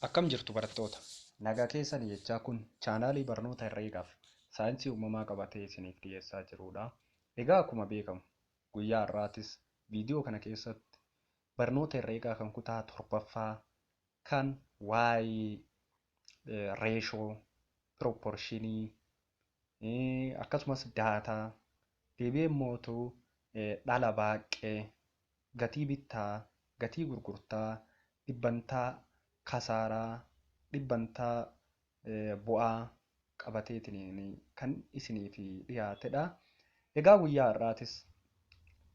Akkam jirtu barattoota? Nagaa keessan jechaa kun chaanaalii barnoota herreegaaf saayinsii uumamaa qabatee isiniif dhiyeessaa jirudha. Egaa akkuma beekamu guyyaa har'aatis viidiyoo kana keessatti barnoota herreegaa kan kutaa torbaffaa kan waa'ee reeshoo, pirooporshinii akkasumas daataa deebi'ee immoo dhala baaqee, gatii bittaa, gatii gurgurtaa, dhibbantaa kasaaraa, dhibbantaa bu'aa qabateetiin kan isiniif dhiyaatedha. Egaa guyyaa har'aatis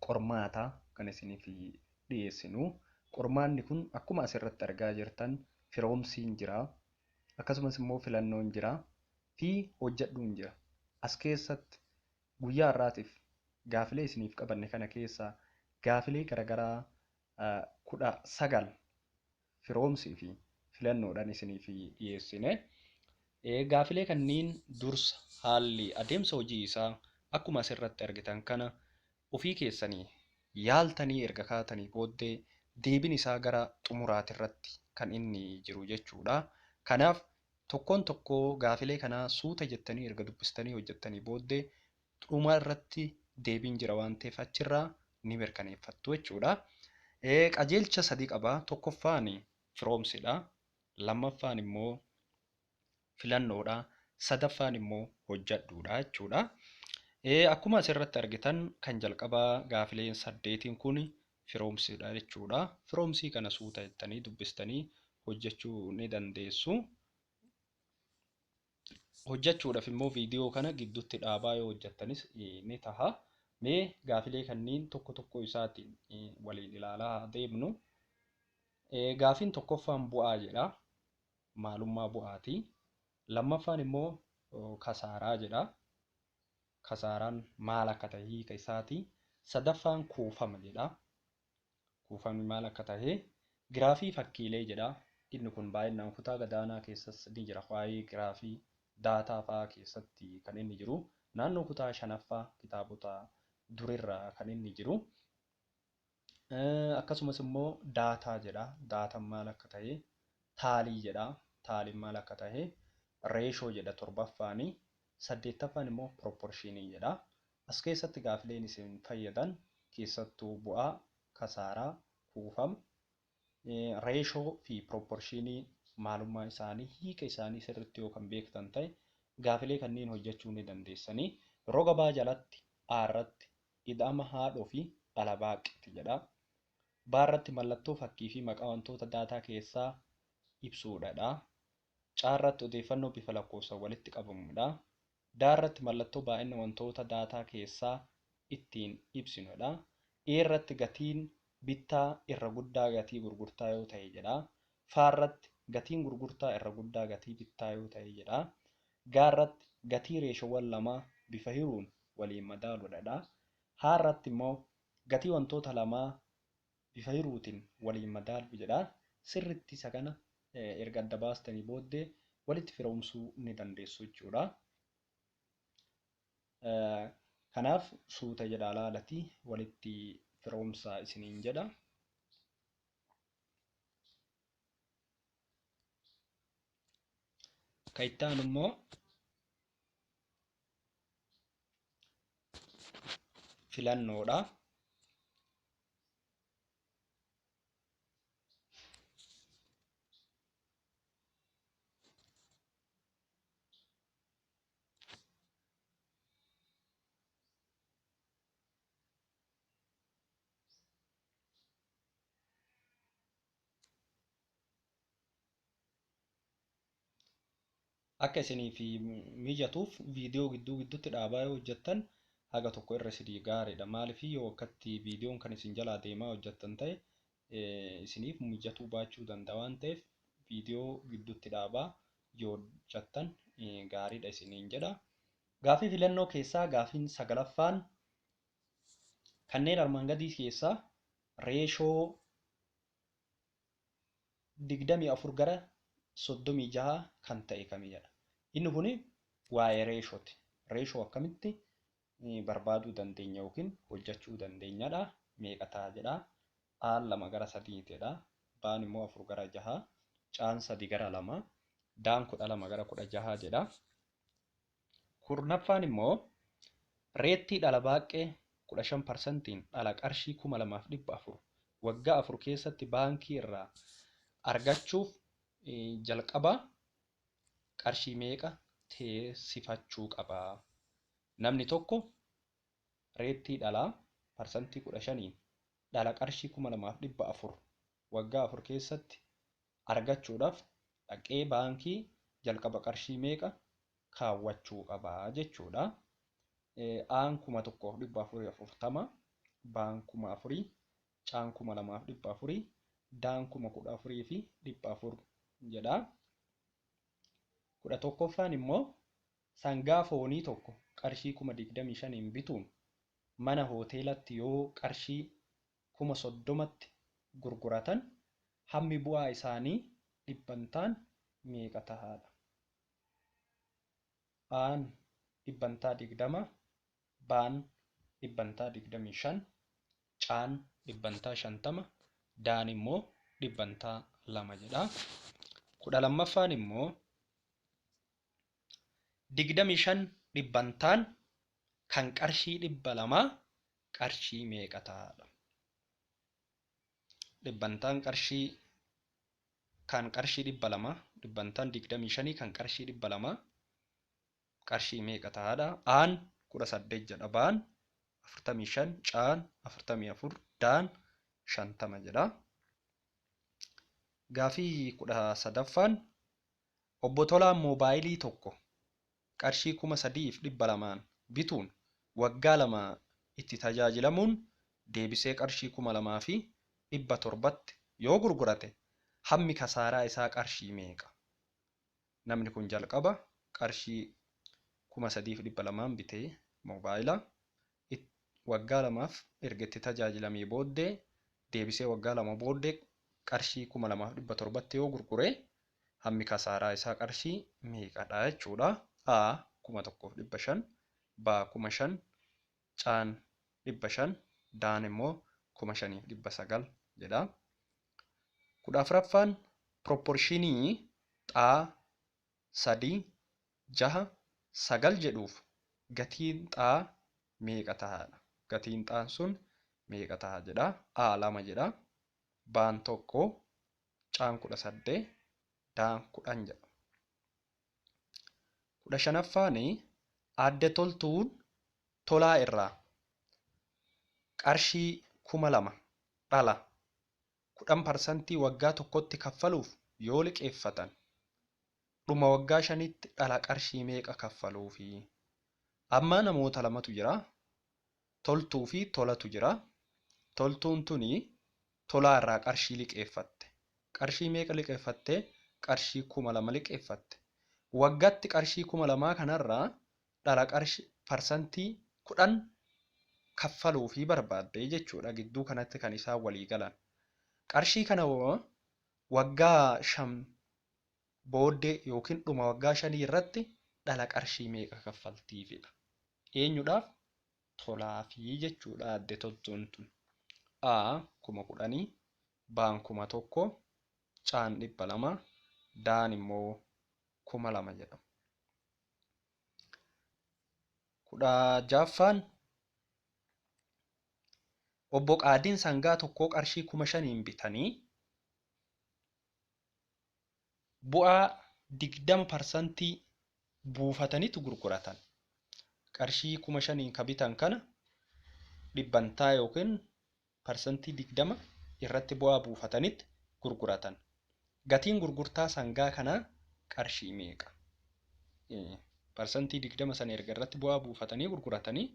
qormaata kan isiniif dhiyeessinu. Qormaanni kun akkuma asirratti argaa jirtan firoomsiin jira. Akkasumas immoo filannoon jira fi hojjedhuun jira. As keessatti guyyaa har'aatiif gaafilee isiniif qabanne kana keessaa gaafilee garaagaraa 19 firoomsii fi filannoodhaan isiniif dhiyeessine. Gaafilee kanneen dursa haalli adeemsa hojii isaa akkuma asirratti argitan kana ofii keessanii yaaltanii erga kaatanii booddee deebiin isaa gara xumuraatirratti kan inni jiru jechuudha. Kanaaf tokkoon tokkoo gaafilee kanaa suuta jettanii erga dubbistanii hojjettanii booddee dhuma irratti deebiin jira waan ta'eef achirraa ni mirkaneeffattu jechuudha. Qajeelcha 3 qaba. Tokkoffaan firoomsidha. Lammaffaan immoo filannoodha. Sadaffaan immoo hojjedhuudha jechuudha. Akkuma asirratti argitan kan jalqabaa gaafileen 8 kun firoomsidha jechuudha. Firoomsii kana suuta jettanii dubbistanii hojjechuu ni dandeessu. Hojjechuudhaaf immoo viidiyoo kana gidduutti dhaabaa yoo hojjettanis ni taha. Mee gaafilee kanneen tokko tokko isaatiin waliin ilaalaa deemnu. Gaafiin tokkoffaan bu'aa jedha. Maalummaa bu'aati. Lammaffaan immoo kasaaraa jedha. Kasaaraan maal akka ta'e hiika isaati. Sadaffaan kuufama jedha. Kuufamni maal akka ta'e. Giraafii fakkiilee jedha. Inni kun baay'inaan kutaa gadaanaa keessas ni jira. Waa'ee giraafii daataa fa'aa keessatti kan inni jiru. Naannoo kutaa 5ffaa kitaabota durirraa kan inni jiru. Akkasumas immoo daataa jedha. Daataan maal akka ta'e. Taalii jedha. Taaliin maal akka ta'e. Reeshoo jedha 7ffaani. 8ffaan immoo pirooporshinii jedha. As keessatti gaafileen isin fayyadan keessattuu bu'aa, kasaaraa, kuufama, reeshoo fi pirooporshinii maalummaa isaanii, hiika isaanii sirriitti yoo kan beektan ta'e gaafilee kanneen hojjechuu ni dandeessanii. Yeroo gabaa jalatti aarratti ida'ama haadhoo fi dhala baaqeeti jedha. Baarratti mallattoo fakkii fi maqaa wantoota daataa keessaa ibsuudha. Caarratti odeeffannoo bifa lakkoofsaan walitti qabamudha. Daarratti mallattoo baay'ina wantoota daataa keessaa ittiin ibsinudha. Eerratti gatiin bittaa irra guddaa gatii gurgurtaa yoo ta'e jedha. Faarratti gatiin gurgurtaa irra guddaa gatii bittaa yoo ta'e jedha. Gaarratti gatii reeshoowwan lamaa bifa hiruun waliin madaaluudha. Haarratti immoo gatii wantoota lamaa bifa hiruutiin waliin madaalu jedha. Sirriitti isa kana erga adda baastanii booddee walitti firoomsuu ni dandeessu jechuudha. Kanaaf suuta jedha laalati walitti firoomsaa isiniin jedha. Ka'itaan immoo filannoodha. Akka isiniif mijatuuf viidiyoo gidduutti dhaabaa yoo hojjettan haga tokko irra isinii gaariidha. Maaliif yoo akkatti viidiyoon kan isin jalaa deemaa hojjettan ta'e isiniif mijatuu baachuu danda'a waan ta'eef viidiyoo gidduutti dhaabaa yoo hojjettan gaariidha isiniin jedha. Gaafii filannoo keessaa gaafiin 9ffaan kanneen armaan gadii keessaa reeshoo 24 gara 36 kan ta'e kami jedha. Inni kun waa'ee reeshooti. Reeshoo akkamitti barbaaduu dandeenya yookiin hojjechuu dandeenyadha. Meeqa ta'a jedha. Aan 2 gara 3 jedha. Baan immoo 4 gara 6. caan 3 gara 2 daan 12 gara 16 jedha. Kurnaffaan immoo reettii dhala baaqee 15% dhala qarshii 2,400 waggaa 4 keessatti baankii irraa argachuuf jalqaba qarshii meeqa teessifachuu qaba? Namni tokko reettii dhalaa parsantii 15 dhala qarshii 2,400 waggaa 4 keessatti argachuudhaaf dhaqee baankii jalqaba qarshii meeqa kaawwachuu qabaa jechuudha. Aan 1,440 baan 4,000 caan 2,400 daan 14,400 jedha. 11ffaan immoo sangaa foonii tokko qarshii 25,000 bituun mana hoteelatti yoo qarshii 30,000tti gurguratan hammi bu'aa isaanii dhibbantaan meeqa tahaadha? Aan dhibbantaa 20 baan dhibbantaa 25 caan dhibbantaa 50 daan immoo dhibbantaa 2 jedha. 12ffaan immoo 25 dhibbantaan kan qarshii 200 qarshii meeqa tahaadha? Dhibbantaan qarshii kan qarshii 200 dhibbantaan 25 kan qarshii 200 qarshii meeqa tahaadha? Aan 18 jedha baan 45 caan 44 daan 50 jedha. Gaafii 13ffaan obbo Tolaan moobaayilii tokko qarshii 3,200 bituun waggaa 2 itti tajaajilamuun deebisee qarshii 2,700tti yoo gurgurate hammi kasaaraa isaa qarshii meeqa? Namni kun jalqaba qarshii 3,200 bitee moobaayila waggaa 2 erga itti tajaajilamee booddee deebisee waggaa 2 booddee qarshii 2,700tti yoo gurgure hammi kasaaraa isaa qarshii meeqadha jechuudha. A 1,500 B 5,000 caan 500 daan immoo 5,900 jedha. 14ffaan pirooporshinii xaa 3 6 9 jedhuuf gatiin xaa meeqa tahaadha? Gatiin xaan sun meeqa taha jedha. A 2 jedha baan 1 caan 18 daan 10 jedha. 15ffaan adde toltuun Tolaa irraa qarshii 2,000 dhala 10% waggaa tokkotti kaffaluuf yoo liqeeffatan dhuma waggaa 5tti dhala qarshii meeqa kaffaluufi? Amma namoota lamatu jira. Toltuu fi Tolatu jira. Toltuun tuni Tolaa irraa qarshii liqeeffatte. Qarshii meeqa liqeeffatte? Qarshii 2,000 liqeeffatte. Waggaatti qarshii 2,000 kanarraa dhala qarshii parsantii 10 kaffaluufi barbaadde jechuudha. Gidduu kanatti kan isaan walii galan. Qarshii kana waggaa 5 booddee yookiin dhuma waggaa 5 irratti dhala qarshii meeqa kaffaltiifidha? Eenyudhaaf? Tolaafi jechuudha adde toltuun tun. A 10,000 baan 1,000 caan 200 daan immoo 2,000 jedhama. 16ffaan obbo Qaadiin sangaa tokkoo qarshii 5,000 bitanii bu'aa 20% buufatanitu gurguratan. Qarshii 5,000 ka bitan kana dhibbantaa yookiin parsantii 20 irratti bu'aa buufatanitti gurguratan. Gatiin gurgurtaa sangaa kanaa qarshii meeqa? Parsantii 20 sana erga irratti bu'aa buufatanii gurguratanii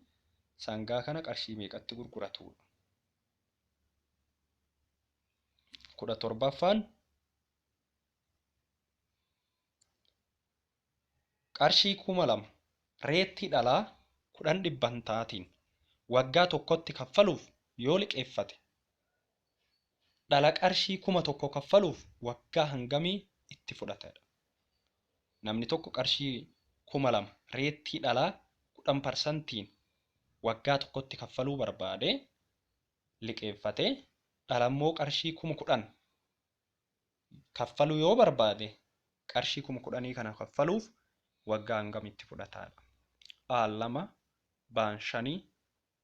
sangaa kana qarshii meeqatti gurguratudha? 17ffaan qarshii 2,000 reettii dhalaa 10 dhibbantaatiin waggaa tokkotti kaffaluuf yoo liqeeffate dhala qarshii 1,000 kaffaluuf waggaa hangamii itti fudhatedha? Namni tokko qarshii 2,000 reettii dhalaa 10% waggaa tokkotti kaffaluu barbaade liqeeffate dhalammoo qarshii 10,000 kaffaluu yoo barbaade qarshii 10,000 kana kaffaluuf waggaa hangamitti fudhataadha? Aan 2, baan 5,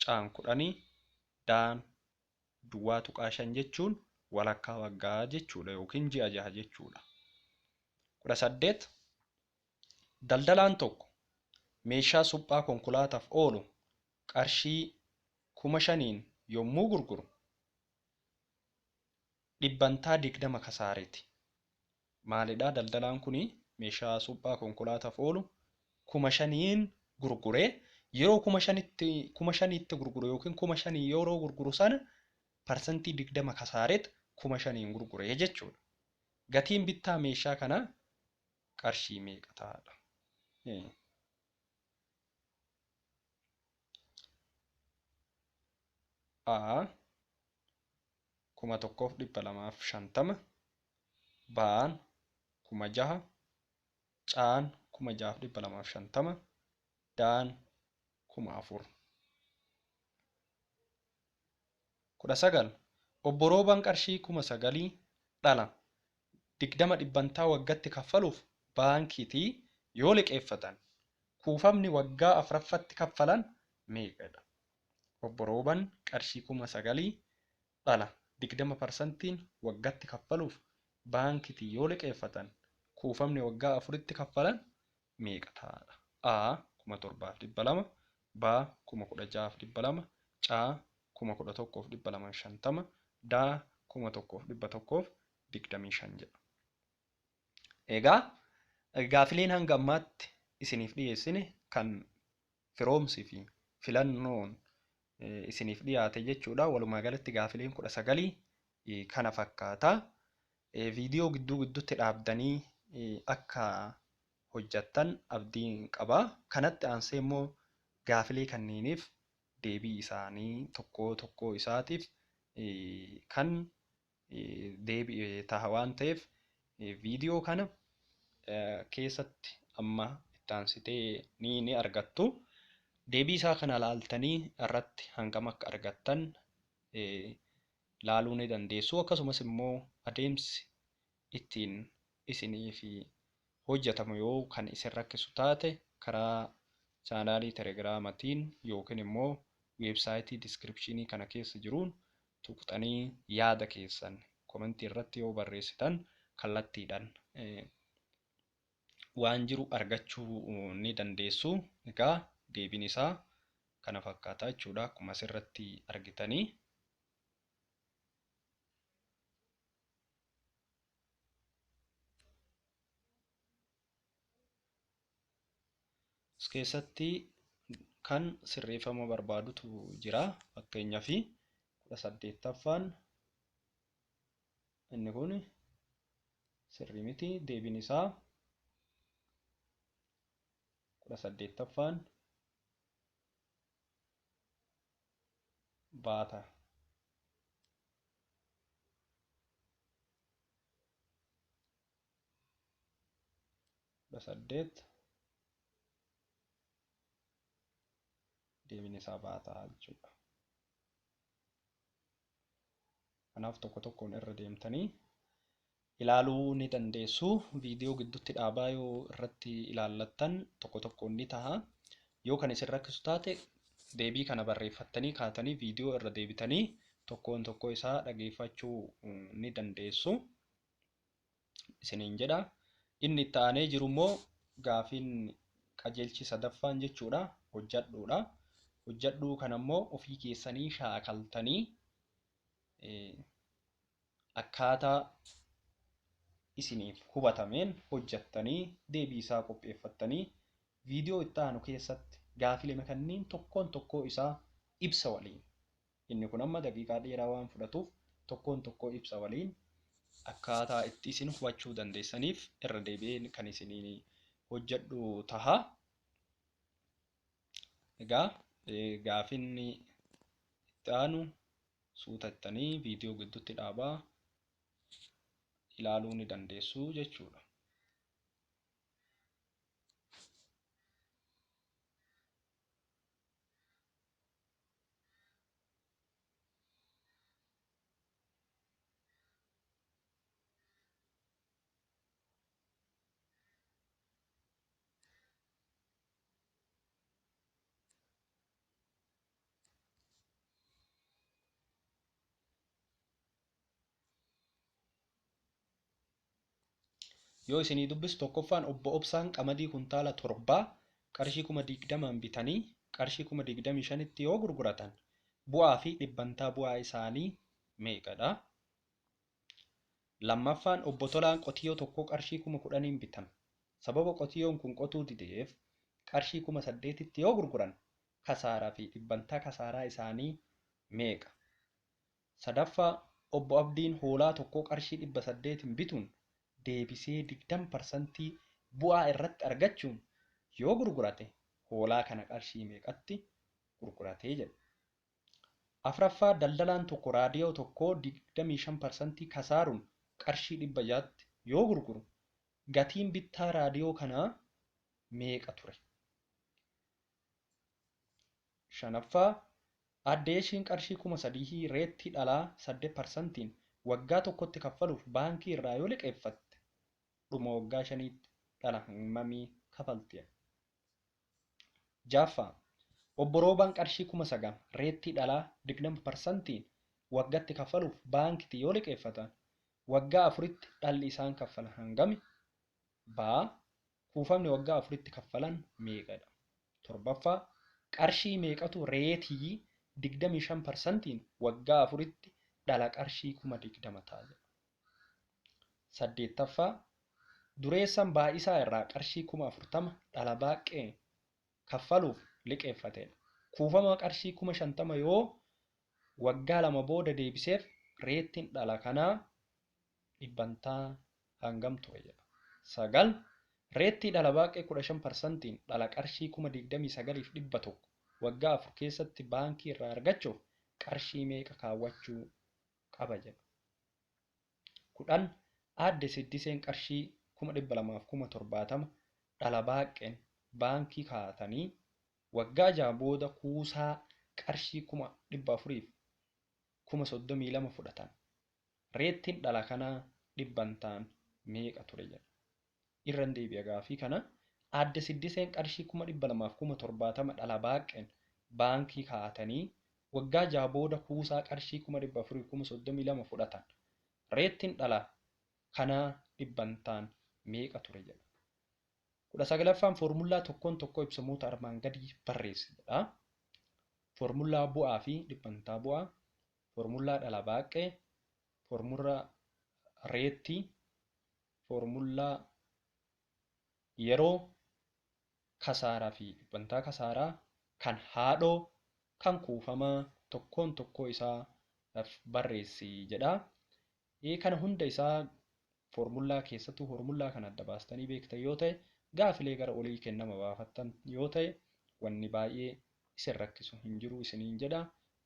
caan 10, daan duwwaa tuqaa 5 jechuun walakkaa waggaa jechuudha yookiin ji'a 6 jechuudha. 18 daldalaan tokko meeshaa suphaa konkolaataaf oolu qarshii 5,000 yommuu gurguru dhibbantaa 20 kasaareeti. Maalidhaa daldalaan kuni meeshaa suphaa konkolaataaf oolu 5,000 gurguree yeroo 5,000tti gurguru yookiin 5,000 yeroo gurguru sana parsantii 20 kasaareet 5,000 gurguree jechuudha. Gatiin bittaa meeshaa kanaa qarshii meeqa ta'adha? A 1,250, baan 6,000, caan 6,250, daan 4,000. 19 obbo Roobaan qarshii 9,000 dhala 20 dhibbantaa waggaatti kaffaluuf baankiitii yoo liqeeffatan kuufamni waggaa afuraffatti kaffalan meeqadha? Obbo Roobaan qarshii 9,000 dhala 20% waggaatti kaffaluuf baankiitii yoo liqeeffatan kuufamni waggaa afuritti kaffalan meeqa ta'adha? A 7,200, B 16,200, C 11,250, D 11,125 jedha. Egaa gaafileen hanga ammaatti isiniif dhiyeessine kan firoomsii fi filannoon isiniif dhiyaate jechuudha. Walumaa galatti gaafileen 19 kana fakkaata. Viidiyoo gidduu gidduutti dhaabdanii akka hojjattan abdiin qaba. Kanatti aansee immoo gaafilee kanneeniif deebii isaanii tokko isaatiif kan deebii ta'a waan ta'eef viidiyoo kana keessatti amma itti aansitee ni argattu. Deebii isaa kana laaltanii irratti hangam akka argattan laaluu ni dandeessu. Akkasumas immoo adeemsi ittiin isiniif hojjetamu yoo kan isin rakkisu taate karaa chaanaalii telegiraamatiin yookiin immoo weebsaayitii diskiripshinii kana keessa jiruun tuqxanii yaada keessan komentii irratti yoo barreessitan kallattiidhaan waan jiru argachuu ni dandeessu. Egaa deebiin isaa kana fakkaata jechuudha akkuma asirratti argitanii. As keessatti kan sirreeffama barbaadutu jira. Fakkeenyaaf 18ffaan inni kun sirrii miti. Deebiin isaa 18ffaan baata. 18 deebiin isaa baataa jechuudha. Kanaaf tokko tokkoon irra deemtanii ilaaluu ni dandeessu. Viidiyoo gidduutti dhaabaa yoo irratti ilaallattan tokko tokkoon ni ta'a. Yoo kan isin rakkisu taate deebii kana barreeffattanii kaatanii viidiyoo irra deebitanii tokko isaa dhageeffachuu ni dandeessu. Isiniin jedha. Inni itti aanee jiru immoo gaafiin qajeelchi 3ffaan jechuudha. Hojjadhuudha. Hojjadhuu kana immoo ofii keessanii shaakaltanii akkaataa isiniif hubatameen hojjattanii deebii isaa qopheeffattanii viidiyoo itti aanu keessatti gaafilee kanneen tokko isaa ibsa waliin. Inni kun amma daqiiqaa dheeraa waan fudhatuuf tokko ibsa waliin akkaataa itti isin hubachuu dandeessaniif irra deebi'een kan isinii hojjadhu taha. Egaa gaafiin itti aanu suutattanii viidiyoo gidduutti dhaabaa ilaaluu ni dandeessu jechuudha. Yoo isinii dubbisu tokkoffaan obbo Obsaan qamadii kuntaala 7 qarshii 20,000 bitanii qarshii 25,000tti yoo gurguratan bu'aa fi dhibbantaa bu'aa isaanii meeqadha? Lammaffaan obbo Tolaan qotiyyoo tokko qarshii 10,000 bitan. Sababa qotiyyoon kun qotuu dideef qarshii 8,000tti yoo gurguran kasaaraa fi dhibbantaa kasaaraa isaanii meeqa? Sadaffaa obbo Abdiin hoolaa tokko qarshii 800 bituun deebisee 20% bu'aa irratti argachuun yoo gurgurate hoolaa kana qarshii meeqatti gurguratee jedha. Afraffaa daldalaan tokko raadiyoo tokko 25% kasaaruun qarshii 600tti yoo gurguru gatiin bittaa raadiyoo kanaa meeqa ture? Shanaffaa addeeshiin qarshii 3,000 reettii dhalaa 8%tiin waggaa tokkotti kaffaluuf baankii irraa yoo liqeeffatte dhuma waggaa 5tti dhala hammamii kafalti? Jaffaa obbo Roobaan qarshii 9,000 reettii dhalaa 20%tiin waggaatti kaffaluuf baankiitti yoo liqeeffatan waggaa 4tti dhalli isaan kaffalan hangami? Baa kuufamni waggaa 4tti kaffalan meeqadha? Torbaffaa qarshii meeqatu reetii 25%tiin waggaa 4tti dhala qarshii 20,000 ta'a? Saddeettaffaa dureessan baay'isaa irraa qarshii 40,000 dhala baaqee kaffaluuf liqeeffatedha. Kuufama qarshii 50,000 yoo waggaa 2 booda deebiseef reettiin dhala kanaa dhibbantaa hangam ture jedha. 9 reettii dhala baaqee 15%tiin dhala qarshii 29,100 waggaa 4 keessatti baankii irraa argachuuf qarshii meeqa kaawwachuu qaba jedha. 10 aadde Siddiseen qarshii 270,070 dhala baaqeen baankii kaa'atanii waggaa 6 booda kuusaa qarshii 400,032 fudhatan. Reettiin dhala kanaa dhibbantaan meeqa ture jedha. Irran deebi'a gaafii kana aadde Siddiseen qarshii 270,070 dhala baaqeen baankii kaa'atanii waggaa 6 booda kuusaa qarshii 400,032 fudhatan. Reettiin dhala kanaa dhibbantaan meeqa ture jedha. 19ffaan foormulaa tokkoon tokko ibsamoota armaan gadii barreessidha. Foormulaa bu'aa fi dhibbantaa bu'aa, foormulaa dhala baaqee, foormulaa reettii, foormulaa yeroo kasaaraa fi dhibbantaa kasaaraa, kan haadhoo, kan kuufamaa tokkoon tokko isaa barreessi jedha. Kana hunda isaa foormulaa keessattuu foormulaa kan adda baastanii beektan yoo ta'e gaafilee gara olii kennama baafattan yoo ta'e wanni baay'ee isin rakkisu hin jiru isiniin jedha.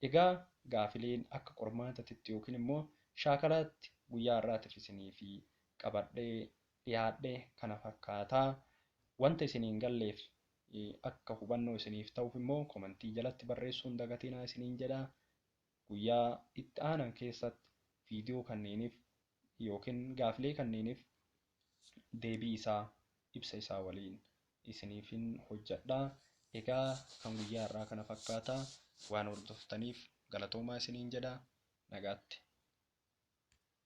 Egaa gaafileen akka qormaatatti yookiin immoo shaakalaatti guyyaa har'aatiif isinii fi qabadhee dhiyaadhee kana fakkaataa. Wanta isiniin galleef akka hubannoo isiniif ta'uuf immoo komentii jalatti barreessuun dagatinaa isiniin jedha. Guyyaa itti aanan keessatti viidiyoo kanneeniif yookiin gaafilee kanneeniif deebii isaa ibsa isaa waliin isiniifin hojjedha. Egaa kan guyyaa har'aa kana fakkaataa waan hordoftaniif galatoomaa isiniin jedha. Nagaatti.